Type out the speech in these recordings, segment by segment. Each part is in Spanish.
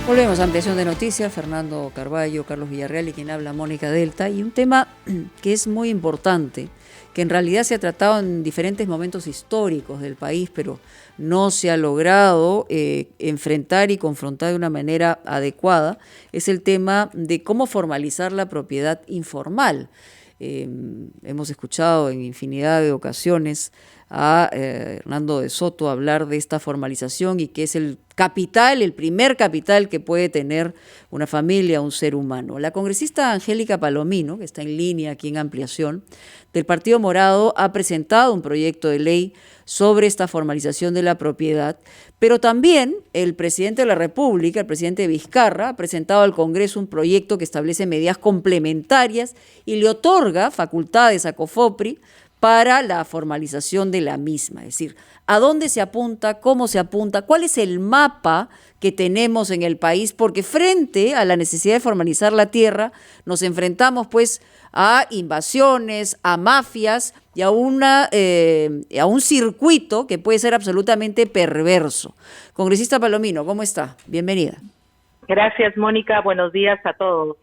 Volvemos a Ampliación de Noticias, Fernando Carballo, Carlos Villarreal y quien habla Mónica Delta, y un tema que es muy importante, que en realidad se ha tratado en diferentes momentos históricos del país, pero no se ha logrado enfrentar y confrontar de una manera adecuada, es el tema de cómo formalizar la propiedad informal. Hemos escuchado en infinidad de ocasiones a Hernando de Soto hablar de esta formalización y que es el capital, el primer capital que puede tener una familia, un ser humano. La congresista Angélica Palomino, que está en línea aquí en Ampliación, del Partido Morado, ha presentado un proyecto de ley sobre esta formalización de la propiedad, pero también el presidente de la República, el presidente Vizcarra, ha presentado al Congreso un proyecto que establece medidas complementarias y le otorga facultades a COFOPRI para la formalización de la misma, es decir, a dónde se apunta, cómo se apunta, cuál es el mapa que tenemos en el país, porque frente a la necesidad de formalizar la tierra nos enfrentamos pues a invasiones, a mafias y a un circuito que puede ser absolutamente perverso. Congresista Palomino, ¿cómo está? Bienvenida. Gracias, Mónica. Buenos días a todos.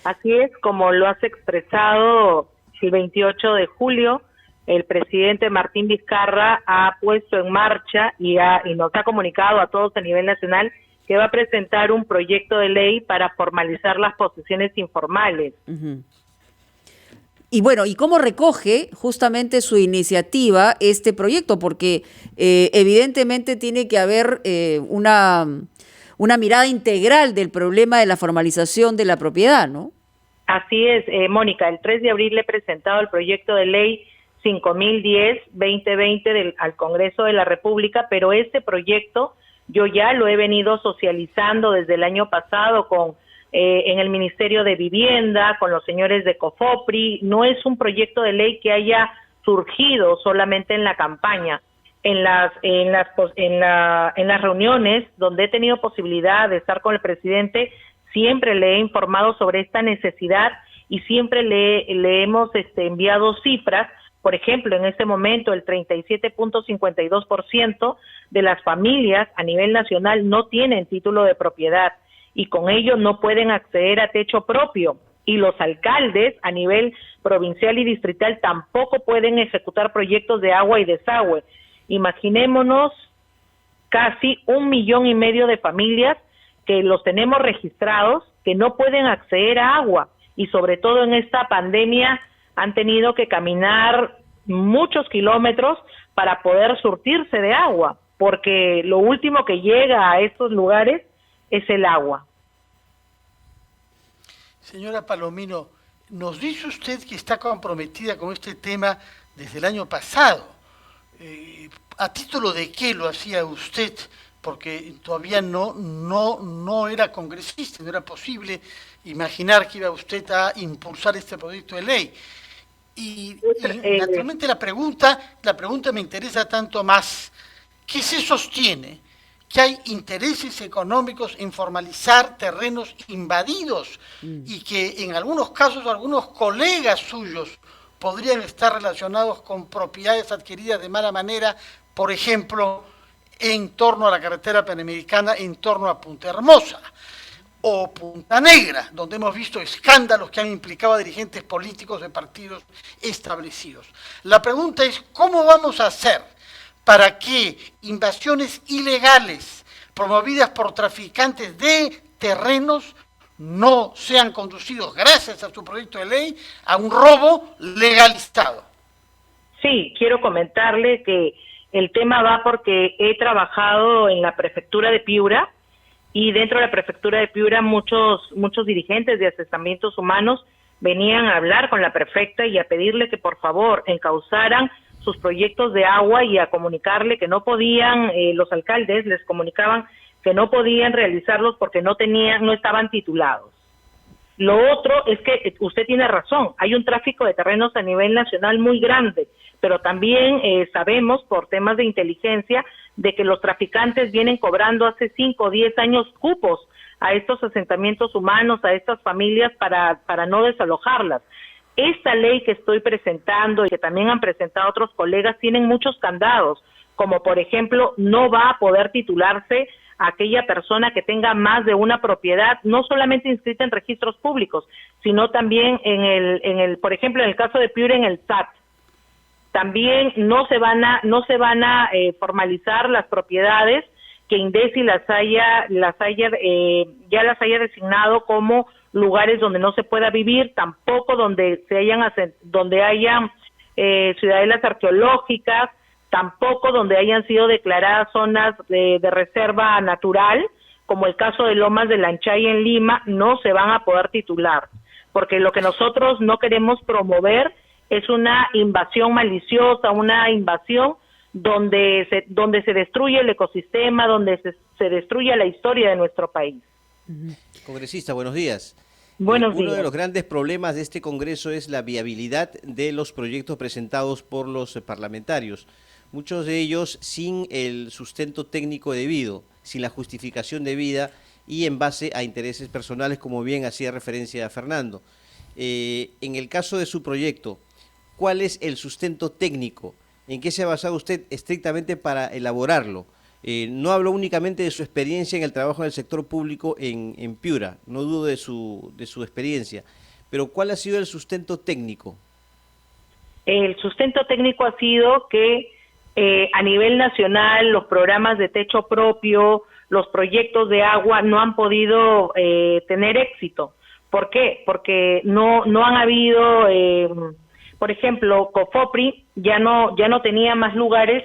Así es, como lo has expresado, el 28 de julio, el presidente Martín Vizcarra ha puesto en marcha y nos ha comunicado a todos a nivel nacional que va a presentar un proyecto de ley para formalizar las posesiones informales. Uh-huh. Y bueno, ¿y cómo recoge justamente su iniciativa este proyecto? Porque evidentemente tiene que haber una mirada integral del problema de la formalización de la propiedad, ¿no? Así es, Mónica. El 3 de abril le he presentado el proyecto de ley 5010-2020 al Congreso de la República, pero este proyecto yo ya lo he venido socializando desde el año pasado en el Ministerio de Vivienda, con los señores de COFOPRI. No es un proyecto de ley que haya surgido solamente en la campaña. En las reuniones donde he tenido posibilidad de estar con el presidente, siempre le he informado sobre esta necesidad y siempre le hemos enviado cifras. Por ejemplo, en este momento el 37.52% de las familias a nivel nacional no tienen título de propiedad y con ello no pueden acceder a techo propio. Y los alcaldes a nivel provincial y distrital tampoco pueden ejecutar proyectos de agua y desagüe. Imaginémonos casi 1,5 millones de familias que los tenemos registrados que no pueden acceder a agua y sobre todo en esta pandemia han tenido que caminar muchos kilómetros para poder surtirse de agua, porque lo último que llega a estos lugares es el agua. Señora Palomino, nos dice usted que está comprometida con este tema desde el año pasado. ¿A título de qué lo hacía usted? Porque todavía no era congresista, no era posible imaginar que iba usted a impulsar este proyecto de ley. Y naturalmente la pregunta me interesa tanto más. ¿Qué se sostiene? Que hay intereses económicos en formalizar terrenos invadidos y que en algunos casos algunos colegas suyos podrían estar relacionados con propiedades adquiridas de mala manera, por ejemplo, en torno a la carretera panamericana, en torno a Punta Hermosa o Punta Negra, donde hemos visto escándalos que han implicado a dirigentes políticos de partidos establecidos. La pregunta es, ¿cómo vamos a hacer para que invasiones ilegales promovidas por traficantes de terrenos no sean conducidos, gracias a su proyecto de ley, a un robo legalizado? Sí, quiero comentarle que el tema va porque he trabajado en la prefectura de Piura y dentro de la prefectura de Piura muchos dirigentes de asentamientos humanos venían a hablar con la prefecta y a pedirle que por favor encauzaran sus proyectos de agua y a comunicarle que no podían, los alcaldes les comunicaban que no podían realizarlos porque no estaban titulados. Lo otro es que usted tiene razón, hay un tráfico de terrenos a nivel nacional muy grande, pero también sabemos por temas de inteligencia de que los traficantes vienen cobrando hace 5 o 10 años cupos a estos asentamientos humanos, a estas familias para no desalojarlas. Esta ley que estoy presentando y que también han presentado otros colegas tienen muchos candados, como por ejemplo no va a poder titularse a aquella persona que tenga más de una propiedad, no solamente inscrita en registros públicos, sino también por ejemplo, en el caso de Piura, en el SAT. También no se van a formalizar las propiedades que INDECI ya las haya designado como lugares donde no se pueda vivir, tampoco donde hayan ciudadelas arqueológicas, tampoco donde hayan sido declaradas zonas de reserva natural, como el caso de Lomas de Lanchay en Lima, no se van a poder titular, porque lo que nosotros no queremos promover es una invasión maliciosa, una invasión donde se destruye el ecosistema, donde se destruye la historia de nuestro país. Congresista, buenos días. Buenos días. Uno de los grandes problemas de este Congreso es la viabilidad de los proyectos presentados por los parlamentarios, muchos de ellos sin el sustento técnico debido, sin la justificación debida y en base a intereses personales, como bien hacía referencia a Fernando. En el caso de su proyecto, ¿cuál es el sustento técnico? ¿En qué se ha basado usted estrictamente para elaborarlo? No hablo únicamente de su experiencia en el trabajo en el sector público en Piura, no dudo de su experiencia, pero ¿cuál ha sido el sustento técnico? El sustento técnico ha sido que a nivel nacional los programas de techo propio, los proyectos de agua no han podido tener éxito. ¿Por qué? Porque no han habido, por ejemplo, COFOPRI ya no tenía más lugares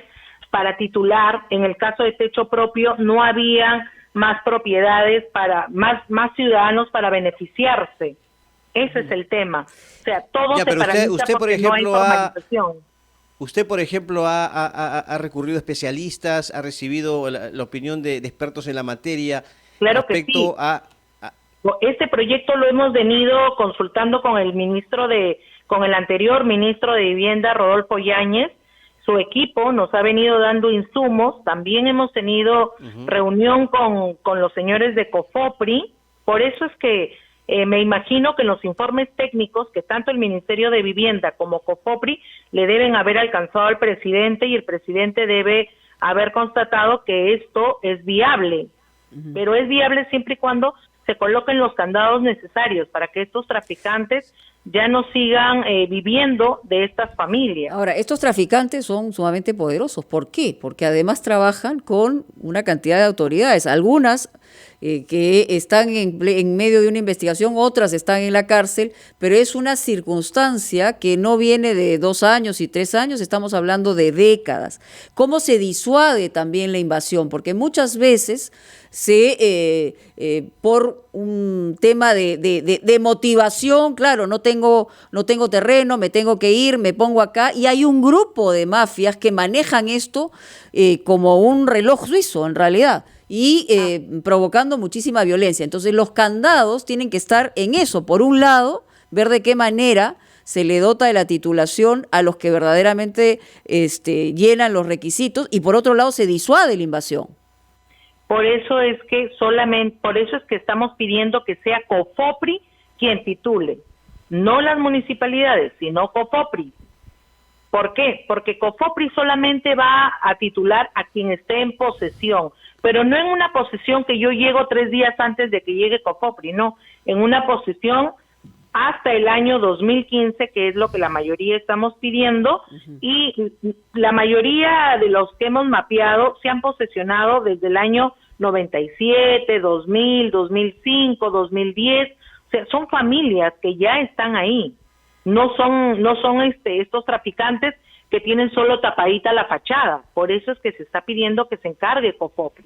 para titular. En el caso de techo propio no había más propiedades para más ciudadanos para beneficiarse. Ese es el tema. O sea, todo se paraliza porque no hay formalización. Usted, por ejemplo, ha recurrido a especialistas, ha recibido la opinión de expertos en la materia. Claro que sí. Este proyecto lo hemos venido consultando con el anterior ministro de Vivienda, Rodolfo Yáñez. Su equipo nos ha venido dando insumos. También hemos tenido reunión con los señores de COFOPRI. Por eso es que me imagino que los informes técnicos que tanto el Ministerio de Vivienda como COFOPRI le deben haber alcanzado al presidente, y el presidente debe haber constatado que esto es viable. Pero es viable siempre y cuando se coloquen los candados necesarios para que estos traficantes ya no sigan viviendo de estas familias. Ahora, estos traficantes son sumamente poderosos. ¿Por qué? Porque además trabajan con una cantidad de autoridades, algunas que están en medio de una investigación, otras están en la cárcel, pero es una circunstancia que no viene de 2 años y 3 años, estamos hablando de décadas. ¿Cómo se disuade también la invasión? Porque muchas veces por un tema de motivación, claro, no tengo terreno, me tengo que ir, me pongo acá, y hay un grupo de mafias que manejan esto como un reloj suizo en realidad, y provocando muchísima violencia. Entonces los candados tienen que estar en eso, por un lado, ver de qué manera se le dota de la titulación a los que verdaderamente llenan los requisitos, y por otro lado se disuade la invasión. Por eso es que estamos pidiendo que sea COFOPRI quien titule, no las municipalidades, sino COFOPRI. ¿Por qué? Porque COFOPRI solamente va a titular a quien esté en posesión, pero no en una posesión que yo llego 3 días antes de que llegue COFOPRI, no, en una posesión hasta el año 2015, que es lo que la mayoría estamos pidiendo, y la mayoría de los que hemos mapeado se han posesionado desde el año 97, 2000, 2005, 2010, o sea, son familias que ya están ahí, no son estos traficantes que tienen solo tapadita la fachada. Por eso es que se está pidiendo que se encargue COFOPRI.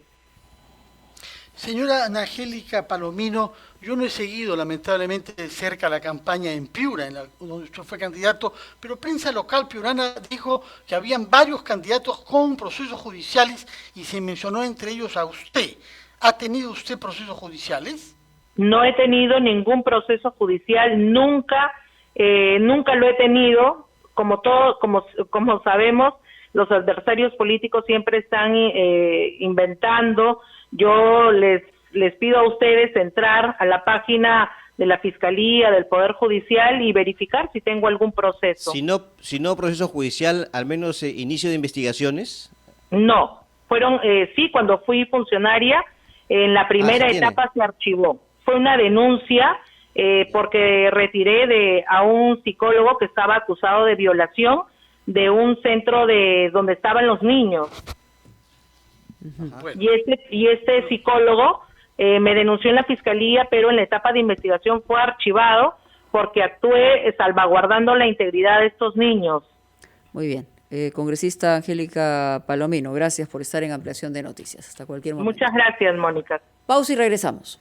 Señora Ana Angélica Palomino, yo no he seguido lamentablemente de cerca la campaña en Piura, donde usted fue candidato, pero prensa local piurana dijo que habían varios candidatos con procesos judiciales y se mencionó entre ellos a usted. ¿Ha tenido usted procesos judiciales? No he tenido ningún proceso judicial, nunca lo he tenido. Como sabemos, los adversarios políticos siempre están inventando. Yo les pido a ustedes entrar a la página de la Fiscalía, del Poder Judicial, y verificar si tengo algún proceso. Si no proceso judicial, al menos inicio de investigaciones. No, fueron, sí, cuando fui funcionaria En la primera se tiene. etapa se archivó. Fue una denuncia porque retiré a un psicólogo que estaba acusado de violación de un centro donde estaban los niños. Bueno. Y este psicólogo me denunció en la fiscalía, pero en la etapa de investigación fue archivado porque actué salvaguardando la integridad de estos niños. Muy bien. Congresista Angélica Palomino, gracias por estar en Ampliación de Noticias. Hasta cualquier momento. Muchas gracias, Mónica. Pausa y regresamos.